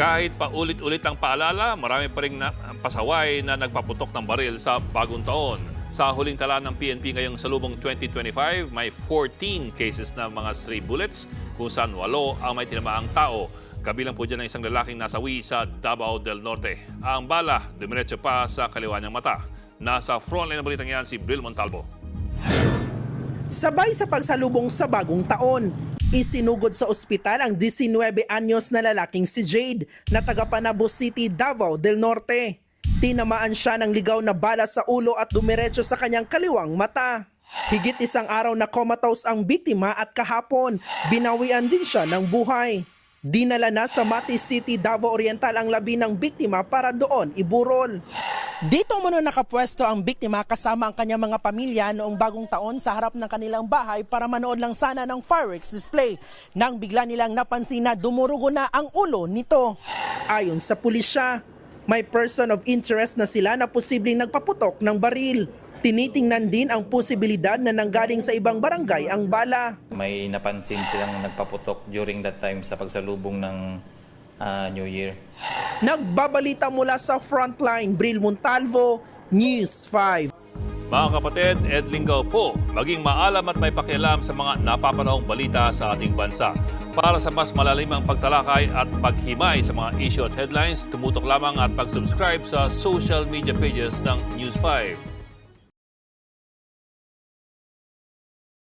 Kahit paulit-ulit ang paalala, marami pa rin pasaway na nagpaputok ng baril sa bagong taon. Sa huling tala ng PNP ngayong salubong 2025, may 14 cases na mga stray bullets kung saan 8 ang may tinamaang tao. Kabilang po dyan ang isang lalaking nasawi sa Davao del Norte. Ang bala, dumiretso pa sa kaliwa niyang mata. Nasa frontline ng balitang yan si Bill Montalvo. Sabay sa pagsalubong sa bagong taon, isinugod sa ospital ang 19 anyos na lalaking si Jade na taga Panabo City, Davao del Norte. Tinamaan siya ng ligaw na bala sa ulo at dumiretso sa kanyang kaliwang mata. Higit isang araw na comatose ang biktima at kahapon, binawian din siya ng buhay. Dinala na sa Mati City, Davao Oriental ang labi ng biktima para doon iburol. Dito muna nakapwesto ang biktima kasama ang kanyang mga pamilya noong bagong taon sa harap ng kanilang bahay para manood lang sana ng fireworks display. Nang bigla nilang napansin na dumurugo na ang ulo nito. Ayon sa pulisya, may person of interest na sila na posibleng nagpaputok ng baril. Tinitingnan din ang posibilidad na nanggaling sa ibang barangay ang bala. May napansin silang nagpaputok during that time sa pagsalubong ng New Year. Nagbabalita mula sa Frontline, Bril Montalvo, News 5. Mga kapatid, Ed Lingaw po, maging maalam at may pakialam sa mga napapanahong balita sa ating bansa. Para sa mas malalimang pagtalakay at paghimay sa mga issue at headlines, tumutok lamang at pag-subscribe sa social media pages ng News 5.